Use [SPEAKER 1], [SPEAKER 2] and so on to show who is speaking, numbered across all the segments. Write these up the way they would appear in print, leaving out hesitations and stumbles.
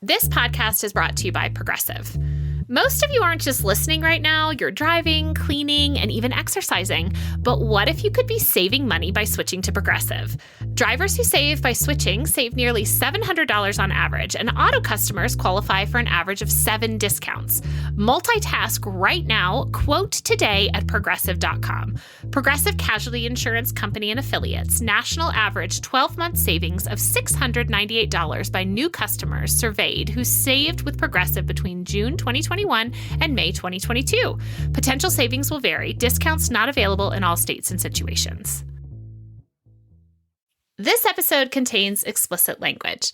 [SPEAKER 1] This podcast is brought to you by Progressive. Most of you aren't just listening right now, you're driving, cleaning, and even exercising. But what if you could be saving money by switching to Progressive? Drivers who save by switching save nearly $700 on average, and auto customers qualify for an average of 7 discounts. Multitask right now, quote today at Progressive.com. Progressive Casualty Insurance Company and Affiliates, national average 12-month savings of $698 by new customers surveyed who saved with Progressive between June 2021 and May 2022. Potential savings will vary. Discounts not available in all states and situations. This episode contains explicit language.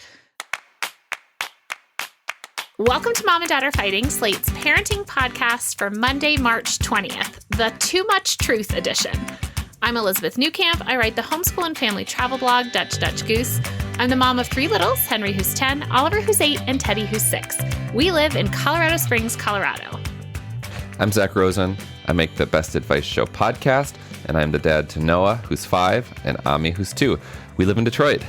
[SPEAKER 1] Welcome to Mom and Dad Are Fighting, Slate's parenting podcast for Monday, March 20th, the Too Much Truth edition. I'm Elizabeth Newcamp. I write the homeschool and family travel blog, Dutch Goose. I'm the mom of 3 littles, Henry who's 10, Oliver who's 8, and Teddy who's 6. We live in Colorado Springs, Colorado.
[SPEAKER 2] I'm Zach Rosen. I make the Best Advice Show podcast, and I'm the dad to Noah, who's 5, and Ami, who's 2. We live in Detroit.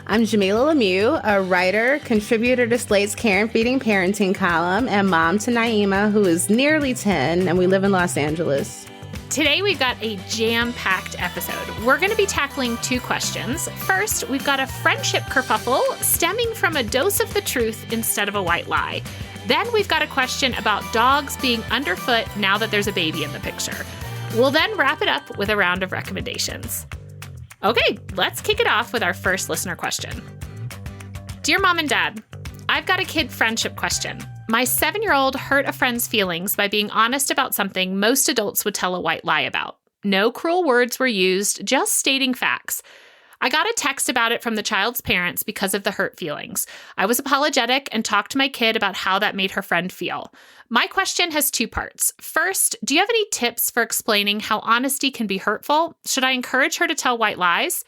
[SPEAKER 3] I'm Jamilah Lemieux, a writer, contributor to Slate's Care and Feeding Parenting column, and mom to Naima, who is nearly 10, and we live in Los Angeles.
[SPEAKER 1] Today, we've got a jam-packed episode. We're going to be tackling 2 questions. First, we've got a friendship kerfuffle stemming from a dose of the truth instead of a white lie. Then we've got a question about dogs being underfoot now that there's a baby in the picture. We'll then wrap it up with a round of recommendations. Okay, let's kick it off with our first listener question. Dear Mom and Dad, I've got a kid friendship question. My 7-year-old hurt a friend's feelings by being honest about something most adults would tell a white lie about. No cruel words were used, just stating facts. I got a text about it from the child's parents because of the hurt feelings. I was apologetic and talked to my kid about how that made her friend feel. My question has 2 parts. First, do you have any tips for explaining how honesty can be hurtful? Should I encourage her to tell white lies?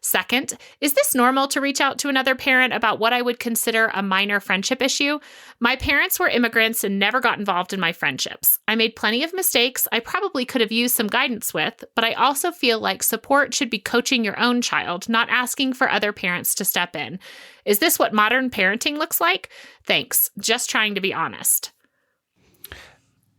[SPEAKER 1] Second, is this normal to reach out to another parent about what I would consider a minor friendship issue? My parents were immigrants and never got involved in my friendships. I made plenty of mistakes I probably could have used some guidance with, but I also feel like support should be coaching your own child, not asking for other parents to step in. Is this what modern parenting looks like? Thanks. Just trying to be honest.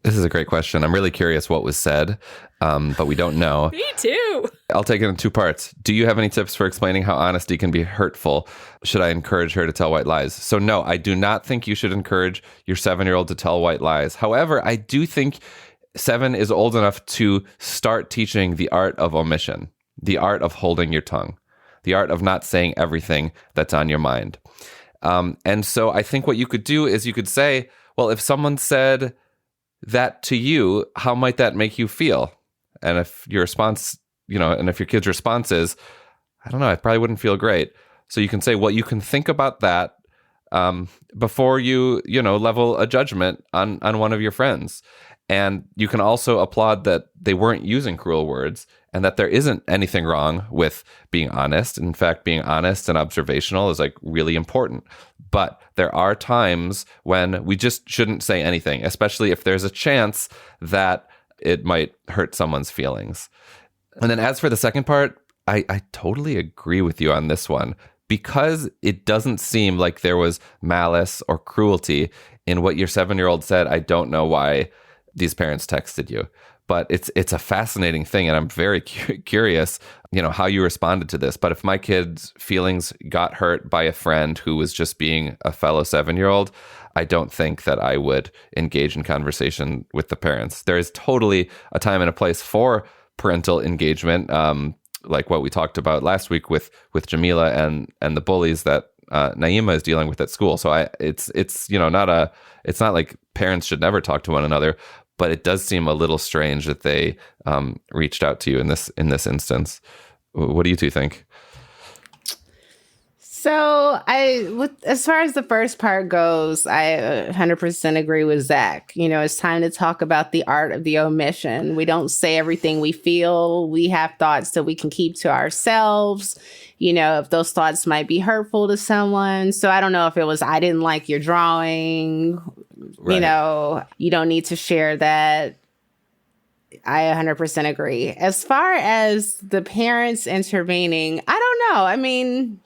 [SPEAKER 2] This is a great question. I'm really curious what was said, but we don't know.
[SPEAKER 1] Me too.
[SPEAKER 2] I'll take it in 2 parts. Do you have any tips for explaining how honesty can be hurtful? Should I encourage her to tell white lies? So no, I do not think you should encourage your 7-year-old to tell white lies. However, I do think 7 is old enough to start teaching the art of omission, the art of holding your tongue, the art of not saying everything that's on your mind. And so I think what you could do is you could say, well, if someone said that to you, how might that make you feel? And if your response, and if your kid's response is, I don't know, I probably wouldn't feel great. So you can say, well, you can think about that before you level a judgment on one of your friends. And you can also applaud that they weren't using cruel words and that there isn't anything wrong with being honest. In fact, being honest and observational is really important. But there are times when we just shouldn't say anything, especially if there's a chance that it might hurt someone's feelings. And then as for the second part, I totally agree with you on this one. Because it doesn't seem like there was malice or cruelty in what your 7-year-old said, I don't know why these parents texted you. But it's a fascinating thing, and I'm very curious, how you responded to this. But if my kid's feelings got hurt by a friend who was just being a fellow 7-year-old, I don't think that I would engage in conversation with the parents. There is totally a time and a place for parental engagement, like what we talked about last week with Jamilah and the bullies that Naima is dealing with at school. So it's not like parents should never talk to one another. But it does seem a little strange that they reached out to you in this instance. What do you 2 think?
[SPEAKER 3] So as far as the first part goes, I 100% agree with Zach. It's time to talk about the art of the omission. We don't say everything we feel. We have thoughts that we can keep to ourselves. If those thoughts might be hurtful to someone. So I don't know if it was, I didn't like your drawing. Right. You don't need to share that. I 100% agree. As far as the parents intervening, I don't know. I mean,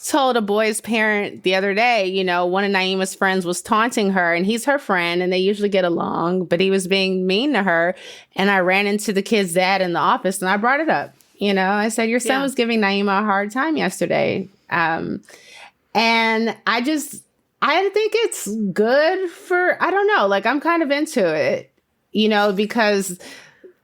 [SPEAKER 3] told a boy's parent the other day, you know, one of Naima's friends was taunting her, and he's her friend and they usually get along, but he was being mean to her. And I ran into the kid's dad in the office and I brought it up. You know, I said, your son was giving Naima a hard time yesterday. And I think it's good for, I don't know, like I'm kind of into it, you know, because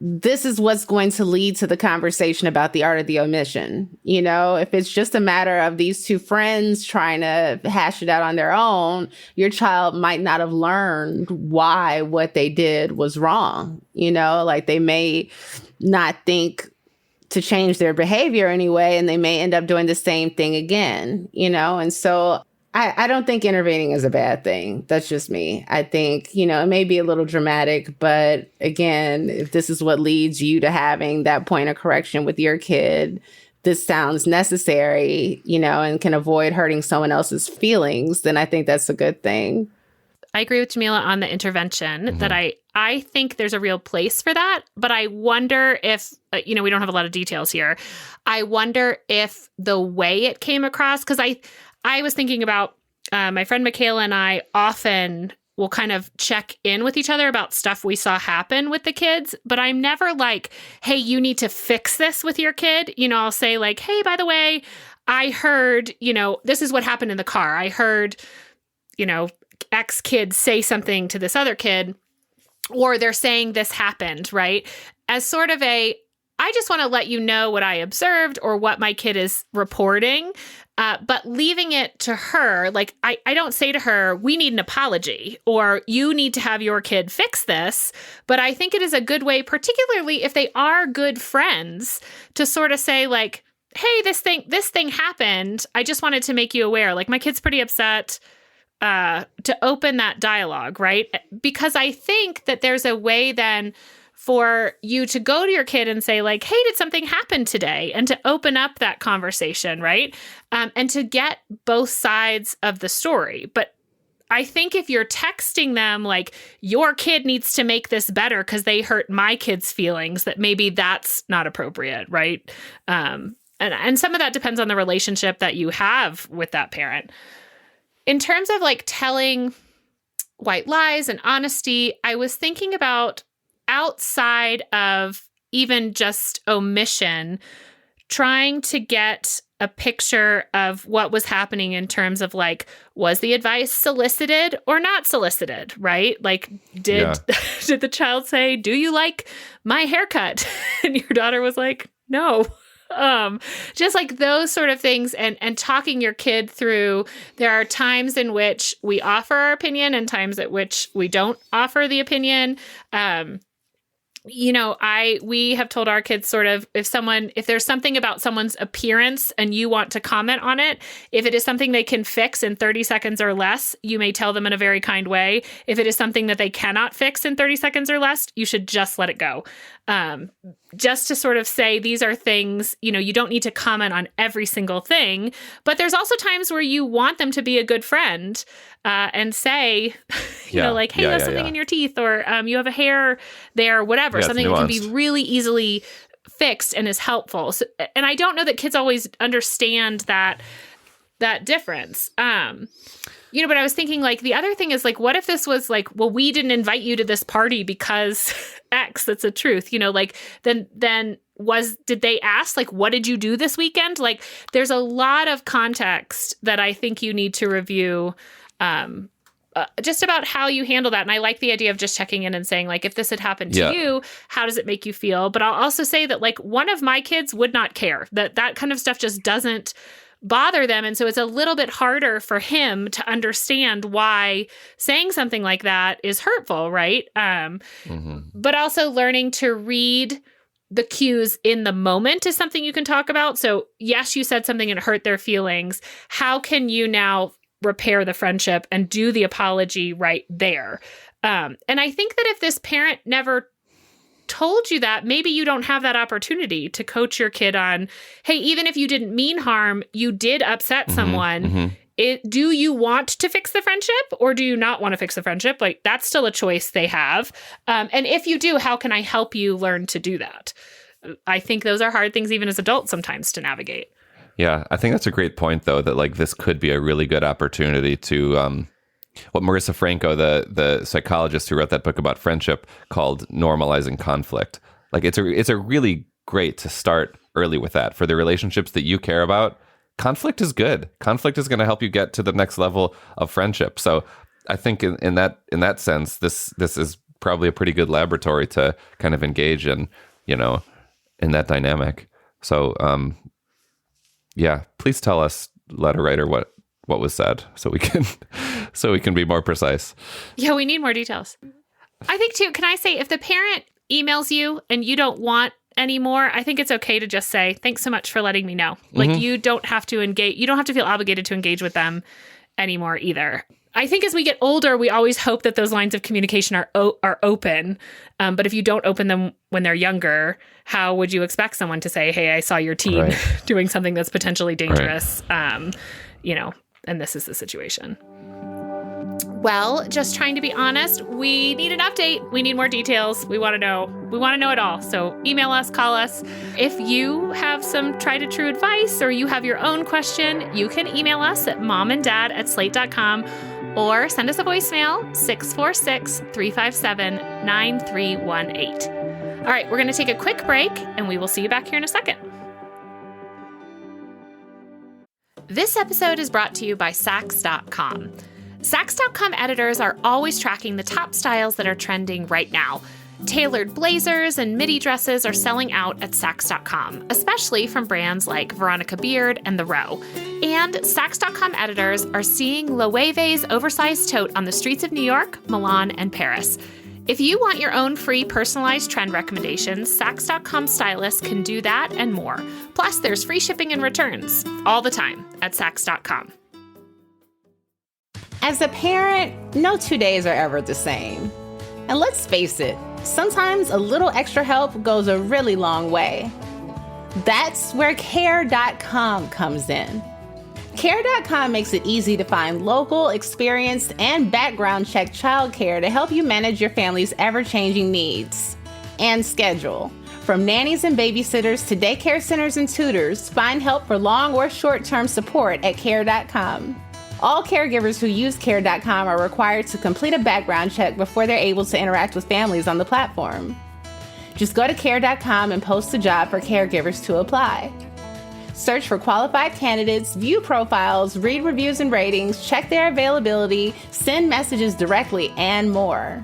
[SPEAKER 3] this is what's going to lead to the conversation about the art of the omission. You know, if it's just a matter of these two friends trying to hash it out on their own, your child might not have learned why what they did was wrong. You know, like they may not think to change their behavior anyway, and they may end up doing the same thing again, you know? And so I don't think intervening is a bad thing. That's just me. I think, you know, it may be a little dramatic, but again, if this is what leads you to having that point of correction with your kid, this sounds necessary, you know, and can avoid hurting someone else's feelings, then I think that's a good thing.
[SPEAKER 1] I agree with Jamilah on the intervention, that I think there's a real place for that. But I wonder if, you know, we don't have a lot of details here. I wonder if the way it came across, because I was thinking about my friend Michaela and I often will kind of check in with each other about stuff we saw happen with the kids. But I'm never like, hey, you need to fix this with your kid. You know, I'll say like, hey, by the way, I heard, you know, this is what happened in the car. I heard, you know, X kid say something to this other kid, or they're saying this happened, right? As sort of a, I just want to let you know what I observed or what my kid is reporting, but leaving it to her, like I don't say to her, we need an apology or you need to have your kid fix this. But I think it is a good way, particularly if they are good friends, to sort of say like, hey, this thing happened. I just wanted to make you aware. Like my kid's pretty upset. To open that dialogue, right? Because I think that there's a way then for you to go to your kid and say like, hey, did something happen today? And to open up that conversation, right? And to get both sides of the story. But I think if you're texting them like, your kid needs to make this better because they hurt my kid's feelings, that maybe that's not appropriate, right? And some of that depends on the relationship that you have with that parent. In terms of like telling white lies and honesty, I was thinking about outside of even just omission, trying to get a picture of what was happening in terms of like, was the advice solicited or not solicited, right? Like, did the child say, do you like my haircut? And your daughter was like, no. Just like those sort of things, and talking your kid through. There are times in which we offer our opinion and times at which we don't offer the opinion. You know, we have told our kids sort of, if there's something about someone's appearance and you want to comment on it, if it is something they can fix in 30 seconds or less, you may tell them in a very kind way. If it is something that they cannot fix in 30 seconds or less, you should just let it go. Just to sort of say, these are things, you know, you don't need to comment on every single thing, but there's also times where you want them to be a good friend, and say, you know, like, hey, you have something in your teeth, or you have a hair there, whatever, something that can be really easily fixed and is helpful. So, and I don't know that kids always understand that difference. You know, but I was thinking like the other thing is like, what if this was like, well, we didn't invite you to this party because X, that's the truth, you know, like then did they ask like, what did you do this weekend? Like there's a lot of context that I think you need to review, just about how you handle that. And I like the idea of just checking in and saying like, if this had happened to you, how does it make you feel? But I'll also say that like one of my kids would not care, that kind of stuff just doesn't bother them. And so it's a little bit harder for him to understand why saying something like that is hurtful, right? But also learning to read the cues in the moment is something you can talk about. So yes, you said something and it hurt their feelings. How can you now repair the friendship and do the apology right there? And I think that if this parent never told you that, maybe you don't have that opportunity to coach your kid on, hey, even if you didn't mean harm, you did upset someone. Do you want to fix the friendship or do you not want to fix the friendship? Like that's still a choice they have. And if you do, how can I help you learn to do that? I think those are hard things even as adults sometimes to navigate.
[SPEAKER 2] Yeah, I think that's a great point, though, that like this could be a really good opportunity to what Marissa Franco, the psychologist who wrote that book about friendship, called normalizing conflict. Like it's a really great to start early with that for the relationships that you care about. Conflict is good. Conflict is going to help you get to the next level of friendship. So I think in that sense, this is probably a pretty good laboratory to kind of engage in, in that dynamic. So yeah, please tell us, letter writer, what was said so we can be more precise.
[SPEAKER 1] Yeah, we need more details. I think too, can I say, if the parent emails you and you don't want any more, I think it's okay to just say, thanks so much for letting me know. Like you don't have to engage, you don't have to feel obligated to engage with them anymore either. I think as we get older, we always hope that those lines of communication are open. But if you don't open them when they're younger, how would you expect someone to say, hey, I saw your teen doing something that's potentially dangerous, and this is the situation. Well, just trying to be honest, we need an update. We need more details. We want to know. We want to know it all. So email us, call us. If you have some tried and true advice or you have your own question, you can email us at momanddad@slate.com or send us a voicemail, 646-357-9318. All right, we're going to take a quick break and we will see you back here in a second. This episode is brought to you by Saks.com. Saks.com editors are always tracking the top styles that are trending right now. Tailored blazers and midi dresses are selling out at Saks.com, especially from brands like Veronica Beard and The Row. And Saks.com editors are seeing Loewe's oversized tote on the streets of New York, Milan, and Paris. If you want your own free personalized trend recommendations, Saks.com stylists can do that and more. Plus, there's free shipping and returns all the time at Saks.com.
[SPEAKER 3] As a parent, no 2 days are ever the same. And let's face it, sometimes a little extra help goes a really long way. That's where Care.com comes in. Care.com makes it easy to find local, experienced, and background-checked childcare to help you manage your family's ever-changing needs and schedule. From nannies and babysitters to daycare centers and tutors, find help for long or short-term support at Care.com. All caregivers who use Care.com are required to complete a background check before they're able to interact with families on the platform. Just go to Care.com and post a job for caregivers to apply. Search for qualified candidates, view profiles, read reviews and ratings, check their availability, send messages directly, and more.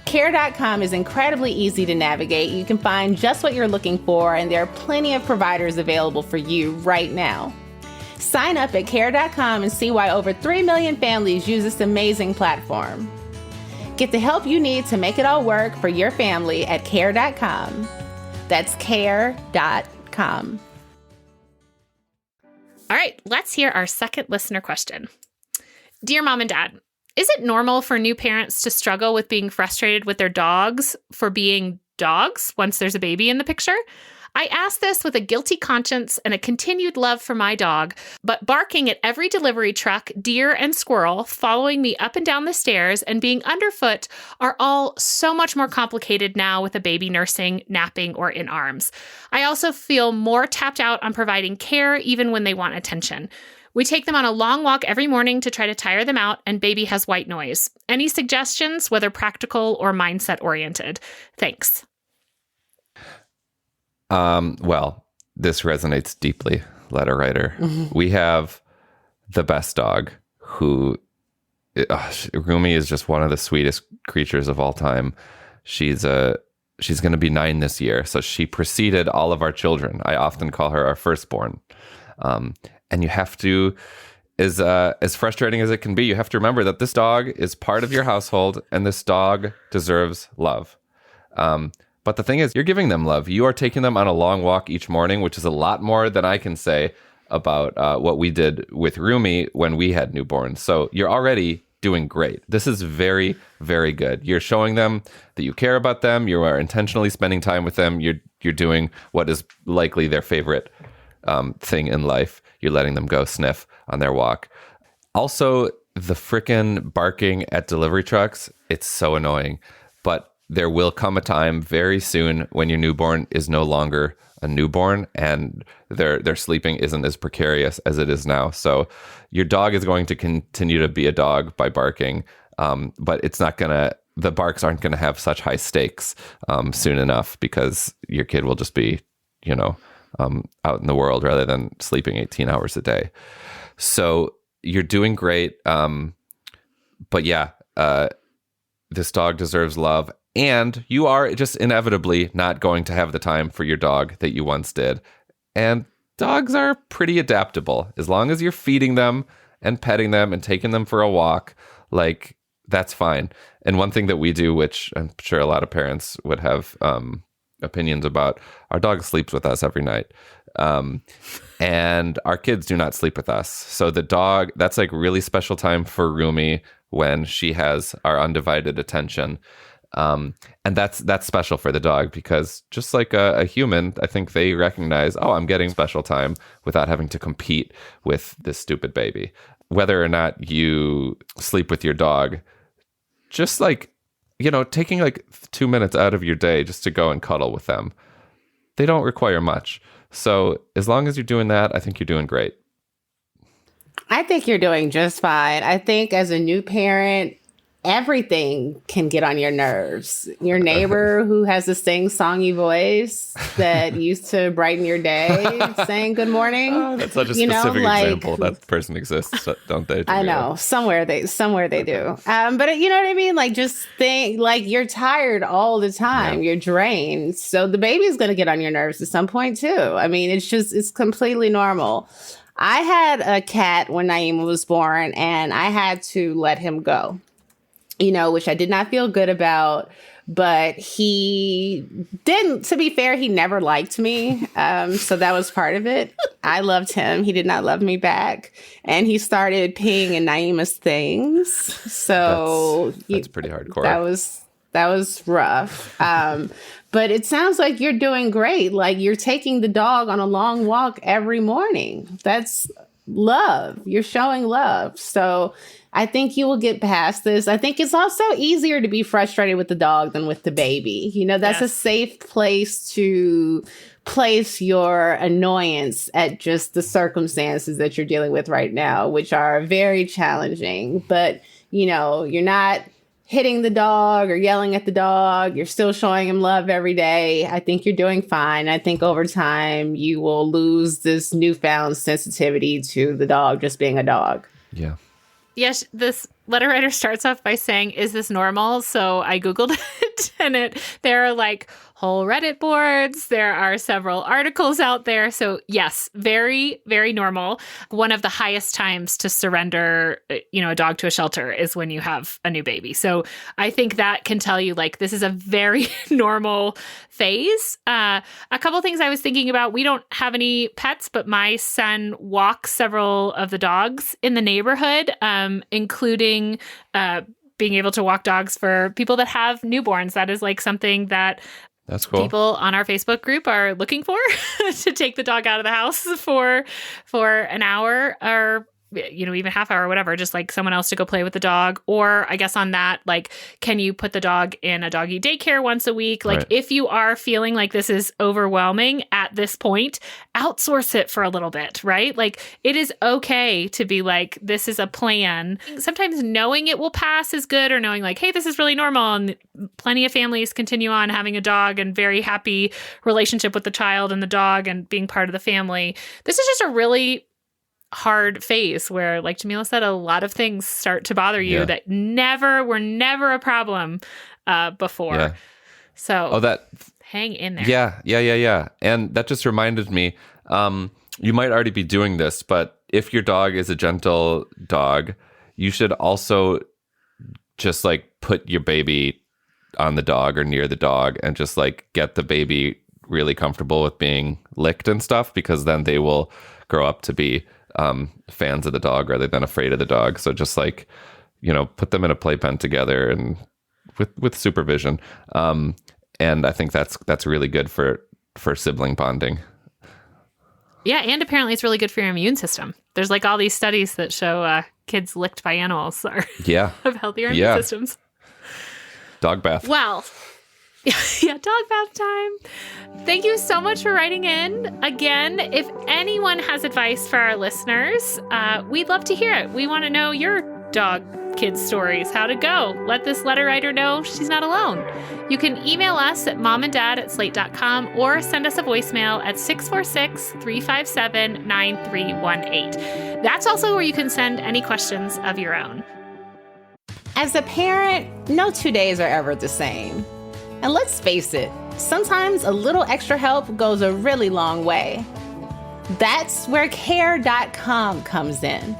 [SPEAKER 3] Care.com is incredibly easy to navigate. You can find just what you're looking for, and there are plenty of providers available for you right now. Sign up at Care.com and see why over 3 million families use this amazing platform. Get the help you need to make it all work for your family at Care.com. That's Care.com.
[SPEAKER 1] All right, let's hear our second listener question. Dear Mom and Dad, is it normal for new parents to struggle with being frustrated with their dogs for being dogs once there's a baby in the picture? I ask this with a guilty conscience and a continued love for my dog, but barking at every delivery truck, deer, and squirrel, following me up and down the stairs, and being underfoot are all so much more complicated now with a baby nursing, napping, or in arms. I also feel more tapped out on providing care even when they want attention. We take them on a long walk every morning to try to tire them out, and baby has white noise. Any suggestions, whether practical or mindset-oriented? Thanks.
[SPEAKER 2] Well, this resonates deeply, letter writer. We have the best dog who, Rumi is just one of the sweetest creatures of all time. She's going to be 9 this year. So she preceded all of our children. I often call her our firstborn. And you have to, as frustrating as it can be, you have to remember that this dog is part of your household and this dog deserves love. But the thing is, you're giving them love. You are taking them on a long walk each morning, which is a lot more than I can say about what we did with Rumi when we had newborns. So you're already doing great. This is very, very good. You're showing them that you care about them. You are intentionally spending time with them. You're doing what is likely their favorite thing in life. You're letting them go sniff on their walk. Also, the frickin' barking at delivery trucks, it's so annoying. But there will come a time very soon when your newborn is no longer a newborn and their sleeping isn't as precarious as it is now. So your dog is going to continue to be a dog by barking, but the barks aren't going to have such high stakes soon enough because your kid will just be, out in the world rather than sleeping 18 hours a day. So you're doing great. But yeah, this dog deserves love. And you are just inevitably not going to have the time for your dog that you once did. And dogs are pretty adaptable. As long as you're feeding them and petting them and taking them for a walk, like, that's fine. And one thing that we do, which I'm sure a lot of parents would have opinions about, our dog sleeps with us every night. And our kids do not sleep with us. So the dog, that's like really special time for Rumi when she has our undivided attention. And that's special for the dog because just like a human, I think they recognize, oh, I'm getting special time without having to compete with this stupid baby. Whether or not you sleep with your dog, just like, taking like 2 minutes out of your day just to go and cuddle with them, they don't require much. So as long as you're doing that, I think you're doing great.
[SPEAKER 3] I think you're doing just fine. I think as a new parent, everything can get on your nerves. Your neighbor who has a sing-songy voice that used to brighten your day, saying good morning.
[SPEAKER 2] Oh, that's such a specific example. That person exists, don't they?
[SPEAKER 3] I know. Somewhere they do. But you know what I mean? Like, just think, like, you're tired all the time. Yeah. You're drained. So the baby's going to get on your nerves at some point too. I mean, it's completely normal. I had a cat when Naima was born and I had to let him go. Which I did not feel good about, but he didn't, to be fair, he never liked me. So that was part of it. I loved him. He did not love me back. And he started peeing in Naima's things. So
[SPEAKER 2] that's pretty hardcore.
[SPEAKER 3] That was rough. But it sounds like you're doing great. Like, you're taking the dog on a long walk every morning. That's love. You're showing love. So I think you will get past this. I think it's also easier to be frustrated with the dog than with the baby. That's a safe place to place your annoyance at just the circumstances that you're dealing with right now, which are very challenging. But, you're not hitting the dog or yelling at the dog. You're still showing him love every day. I think you're doing fine. I think over time you will lose this newfound sensitivity to the dog just being a dog.
[SPEAKER 2] Yeah.
[SPEAKER 1] Yes, this letter writer starts off by saying, is this normal? So I Googled it and there are like whole Reddit boards. There are several articles out there. So yes, very, very normal. One of the highest times to surrender, a dog to a shelter is when you have a new baby. So I think that can tell you, like, this is a very normal phase. A couple things I was thinking about, we don't have any pets, but my son walks several of the dogs in the neighborhood, including being able to walk dogs for people that have newborns. That is like something that
[SPEAKER 2] that's cool.
[SPEAKER 1] People on our Facebook group are looking for to take the dog out of the house for an hour or even half hour or whatever, just like someone else to go play with the dog. Or I guess on that, like, can you put the dog in a doggy daycare once a week? Like, if you are feeling like this is overwhelming at this point, outsource it for a little bit, right? Like, it is okay to be like, this is a plan. Sometimes knowing it will pass is good, or knowing like, hey, this is really normal. And plenty of families continue on having a dog and very happy relationship with the child and the dog and being part of the family. This is just a really hard phase where, like Jamilah said, a lot of things start to bother you that were never a problem before. Yeah. So hang in there.
[SPEAKER 2] Yeah. And that just reminded me, you might already be doing this, but if your dog is a gentle dog, you should also just like put your baby on the dog or near the dog and just like get the baby really comfortable with being licked and stuff, because then they will grow up to be fans of the dog rather than afraid of the dog. So just like, put them in a playpen together and with supervision. And I think that's really good for sibling bonding.
[SPEAKER 1] Yeah, and apparently it's really good for your immune system. There's like all these studies that show kids licked by animals have healthier immune systems.
[SPEAKER 2] Dog bath.
[SPEAKER 1] Well, Yeah, dog bath time. Thank you so much for writing in. Again, if anyone has advice for our listeners, we'd love to hear it. We want to know your dog kid stories, how to go. Let this letter writer know she's not alone. You can email us at momanddad@slate.com or send us a voicemail at 646-357-9318. That's also where you can send any questions of your own.
[SPEAKER 3] As a parent, no 2 days are ever the same. And let's face it, sometimes a little extra help goes a really long way. That's where Care.com comes in.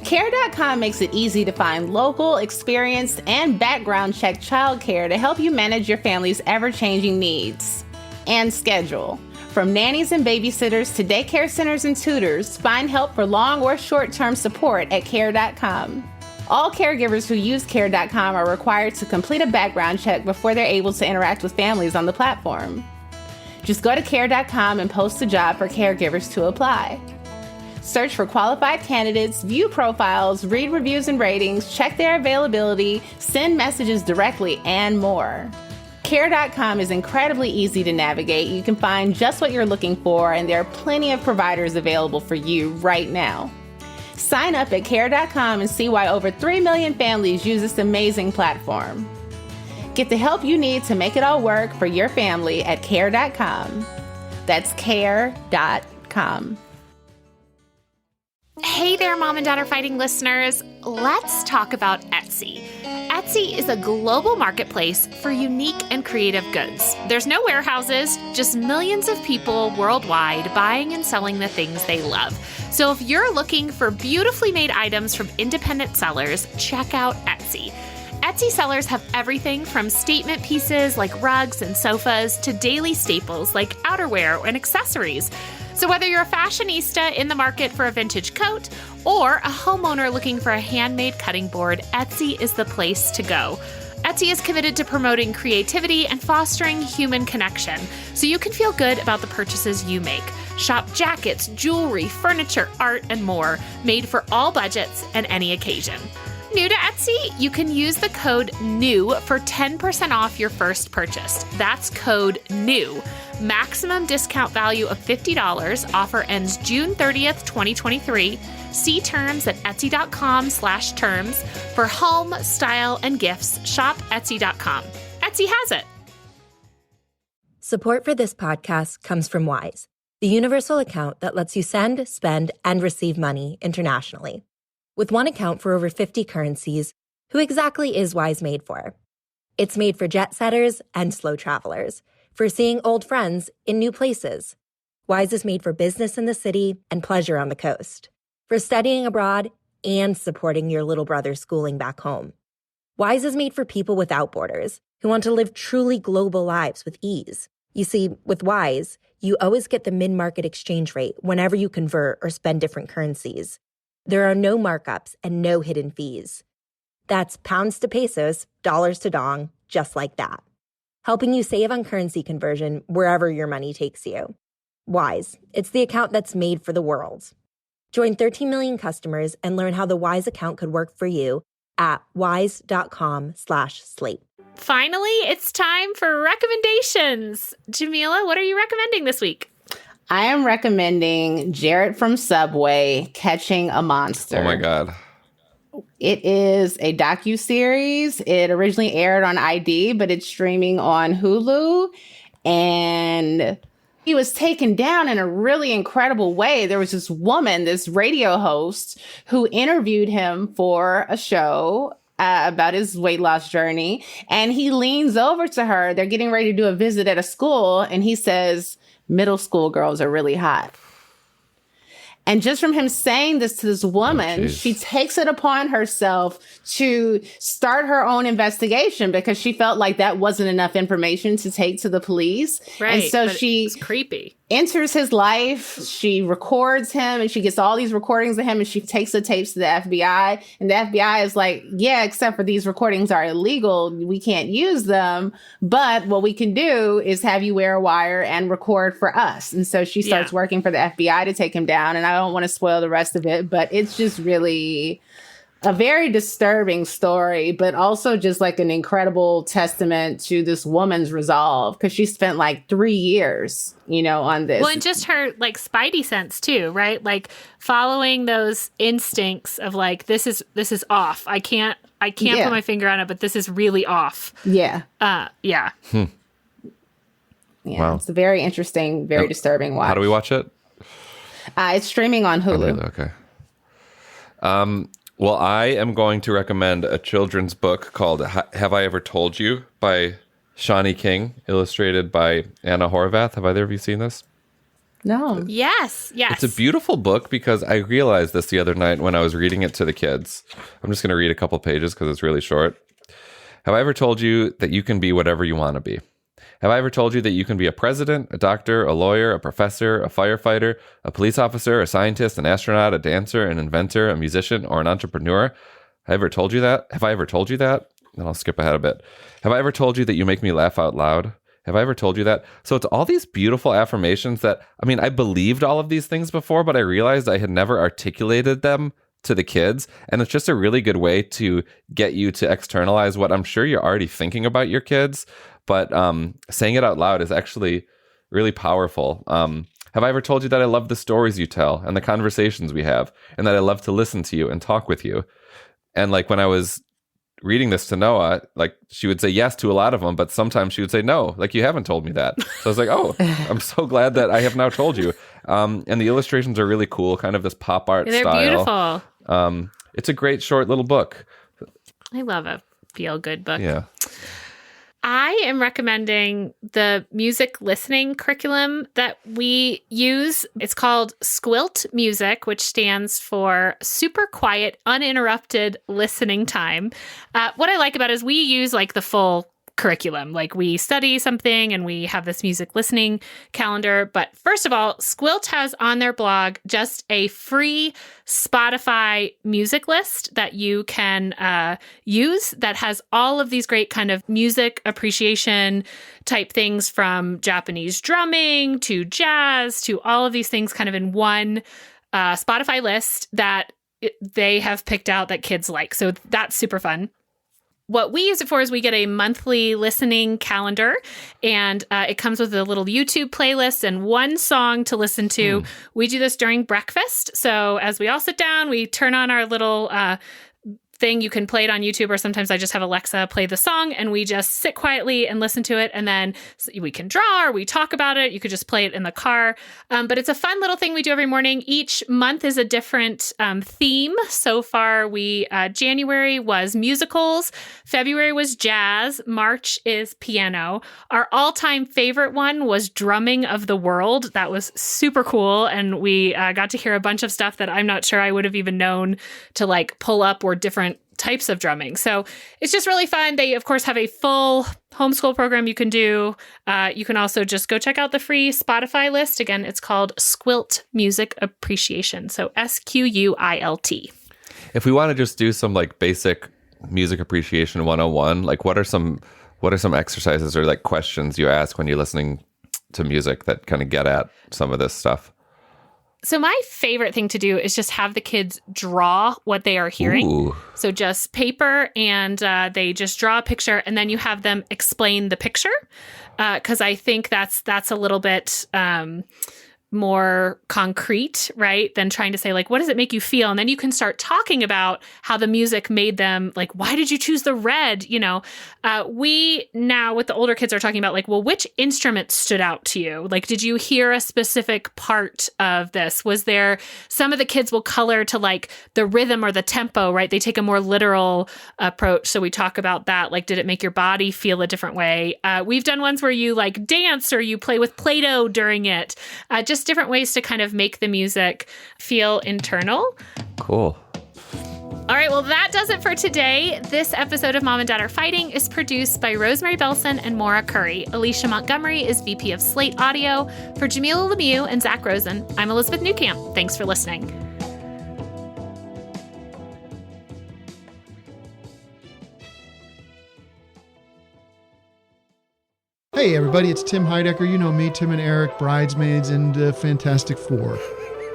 [SPEAKER 3] Care.com makes it easy to find local, experienced, and background check childcare to help you manage your family's ever-changing needs and schedule. From nannies and babysitters to daycare centers and tutors, find help for long or short-term support at Care.com. All caregivers who use Care.com are required to complete a background check before they're able to interact with families on the platform. Just go to Care.com and post a job for caregivers to apply. Search for qualified candidates, view profiles, read reviews and ratings, check their availability, send messages directly, and more. Care.com is incredibly easy to navigate. You can find just what you're looking for, and there are plenty of providers available for you right now. Sign up at Care.com and see why over 3 million families use this amazing platform. Get the help you need to make it all work for your family at Care.com. That's Care.com.
[SPEAKER 1] Hey there, Mom and Dad Are Fighting listeners. Let's talk about Etsy. Etsy is a global marketplace for unique and creative goods. There's no warehouses, just millions of people worldwide buying and selling the things they love. So if you're looking for beautifully made items from independent sellers, check out Etsy. Etsy sellers have everything from statement pieces like rugs and sofas to daily staples like outerwear and accessories. So whether you're a fashionista in the market for a vintage coat or a homeowner looking for a handmade cutting board, Etsy is the place to go. Etsy is committed to promoting creativity and fostering human connection, so you can feel good about the purchases you make. Shop jackets, jewelry, furniture, art, and more, made for all budgets and any occasion. New to Etsy? You can use the code NEW for 10% off your first purchase. That's code NEW. Maximum discount value of $50. Offer ends June 30th, 2023. See terms at etsy.com/terms. For home, style, and gifts, shop etsy.com. Etsy has it.
[SPEAKER 4] Support for this podcast comes from Wise, the universal account that lets you send, spend, and receive money internationally. With one account for over 50 currencies, who exactly is Wise made for? It's made for jet setters and slow travelers, for seeing old friends in new places. Wise is made for business in the city and pleasure on the coast, for studying abroad and supporting your little brother's schooling back home. Wise is made for people without borders, who want to live truly global lives with ease. You see, with Wise, you always get the mid-market exchange rate whenever you convert or spend different currencies. There are no markups and no hidden fees. That's pounds to pesos, dollars to dong, just like that. Helping you save on currency conversion wherever your money takes you. Wise, it's the account that's made for the world. Join 13 million customers and learn how the Wise account could work for you at wise.com/slate.
[SPEAKER 1] Finally, it's time for recommendations. Jamilah, what are you recommending this week?
[SPEAKER 3] I am recommending Jared from Subway, Catching a Monster.
[SPEAKER 2] Oh my God.
[SPEAKER 3] It is a docuseries. It originally aired on ID, but it's streaming on Hulu. And he was taken down in a really incredible way. There was this woman, this radio host, who interviewed him for a show about his weight loss journey. And he leans over to her. They're getting ready to do a visit at a school. And he says, "Middle school girls are really hot." And just from him saying this to this woman, she takes it upon herself to start her own investigation because she felt like that wasn't enough information to take to the police.
[SPEAKER 1] Right.
[SPEAKER 3] And so
[SPEAKER 1] it's creepy.
[SPEAKER 3] Enters his life. She records him and she gets all these recordings of him and she takes the tapes to the FBI. And the FBI is like, yeah, except for these recordings are illegal. We can't use them. But what we can do is have you wear a wire and record for us. And so she starts working for the FBI to take him down. And I don't want to spoil the rest of it, but it's just really a very disturbing story, but also just like an incredible testament to this woman's resolve, because she spent like 3 years, on this.
[SPEAKER 1] Well, and just her like spidey sense too, right? Like following those instincts of like, this is off. I can't put my finger on it, but this is really off.
[SPEAKER 3] Yeah.
[SPEAKER 1] Yeah.
[SPEAKER 3] Yeah.
[SPEAKER 2] Wow.
[SPEAKER 3] It's a very interesting, very disturbing watch.
[SPEAKER 2] How do we watch it?
[SPEAKER 3] It's streaming on Hulu.
[SPEAKER 2] Okay. Well, I am going to recommend a children's book called Have I Ever Told You by Shani King, illustrated by Anna Horvath. Have either of you seen this?
[SPEAKER 3] No.
[SPEAKER 1] Yes.
[SPEAKER 2] It's a beautiful book because I realized this the other night when I was reading it to the kids. I'm just going to read a couple pages because it's really short. Have I ever told you that you can be whatever you want to be? Have I ever told you that you can be a president, a doctor, a lawyer, a professor, a firefighter, a police officer, a scientist, an astronaut, a dancer, an inventor, a musician, or an entrepreneur? Have I ever told you that? Have I ever told you that? Then I'll skip ahead a bit. Have I ever told you that you make me laugh out loud? Have I ever told you that? So it's all these beautiful affirmations that, I believed all of these things before, but I realized I had never articulated them to the kids. And it's just a really good way to get you to externalize what I'm sure you're already thinking about your kids. But saying it out loud is actually really powerful. Have I ever told you that I love the stories you tell and the conversations we have, and that I love to listen to you and talk with you? And like when I was reading this to Noah, like she would say yes to a lot of them, but sometimes she would say no, like you haven't told me that. So I was like, oh, I'm so glad that I have now told you. And the illustrations are really cool, kind of this pop art
[SPEAKER 1] They're
[SPEAKER 2] style.
[SPEAKER 1] Beautiful.
[SPEAKER 2] It's a great short little book.
[SPEAKER 1] I love a feel-good book.
[SPEAKER 2] Yeah.
[SPEAKER 1] I am recommending the music listening curriculum that we use. It's called SQUILT Music, which stands for Super Quiet, Uninterrupted Listening Time. What I like about it is we use like the full curriculum. Like we study something and we have this music listening calendar. But first of all, SQUILT has on their blog just a free Spotify music list that you can use that has all of these great kind of music appreciation type things, from Japanese drumming to jazz to all of these things kind of in one Spotify list that they have picked out that kids like. So that's super fun. What we use it for is we get a monthly listening calendar, and it comes with a little YouTube playlist and one song to listen to. We do this during breakfast. So as we all sit down, we turn on our little thing. You can play it on YouTube, or sometimes I just have Alexa play the song and we just sit quietly and listen to it. And then we can draw or we talk about it. You could just play it in the car. But it's a fun little thing we do every morning. Each month is a different theme. So far, January was musicals. February was jazz. March is piano. Our all-time favorite one was drumming of the world. That was super cool. And we got to hear a bunch of stuff that I'm not sure I would have even known to like pull up, or different types of drumming. So it's just really fun. They, of course, have a full homeschool program you can do. You can also just go check out the free Spotify list. Again, it's called SQUILT Music Appreciation. So SQUILT.
[SPEAKER 2] If we want to just do some like basic music appreciation 101, like what are some exercises or like questions you ask when you're listening to music that kind of get at some of this stuff?
[SPEAKER 1] So my favorite thing to do is just have the kids draw what they are hearing.
[SPEAKER 2] Ooh.
[SPEAKER 1] So just paper, and they just draw a picture, and then you have them explain the picture, because I think that's a little bit more concrete, right, than trying to say, like, what does it make you feel? And then you can start talking about how the music made them, like, why did you choose the red? We now with the older kids are talking about, like, well, which instrument stood out to you? Like, did you hear a specific part of this? Was there, some of the kids will color to like the rhythm or the tempo, right? They take a more literal approach. So we talk about that. Like, did it make your body feel a different way? We've done ones where you like dance or you play with Play-Doh during it. Just different ways to kind of make the music feel internal.
[SPEAKER 2] Cool.
[SPEAKER 1] All right, well, that does it for today. This episode of Mom and Dad Are Fighting is produced by Rosemary Belson and Maura Currie. Alicia Montgomery is VP of Slate Audio. For Jamilah Lemieux and Zach Rosen, I'm Elizabeth Newcamp. Thanks for listening.
[SPEAKER 5] Hey everybody, it's Tim Heidecker. You know me, Tim and Eric, Bridesmaids, and Fantastic Four.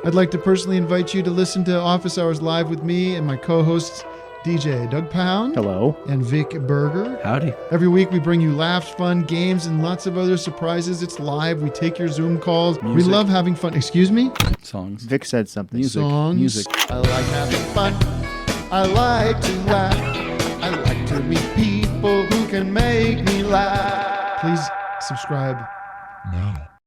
[SPEAKER 5] I'd like to personally invite you to listen to Office Hours Live with me and my co-hosts, DJ Doug Pound.
[SPEAKER 6] Hello.
[SPEAKER 5] And Vic Berger.
[SPEAKER 6] Howdy.
[SPEAKER 5] Every week we bring you laughs, fun, games, and lots of other surprises. It's live. We take your Zoom calls.
[SPEAKER 6] Music.
[SPEAKER 5] We love having fun. Excuse me?
[SPEAKER 6] Songs.
[SPEAKER 7] Vic said something.
[SPEAKER 6] Music.
[SPEAKER 5] Songs.
[SPEAKER 6] Music.
[SPEAKER 5] I like having fun. I like to laugh. I like to meet people who can make me laugh. Please subscribe.
[SPEAKER 2] No.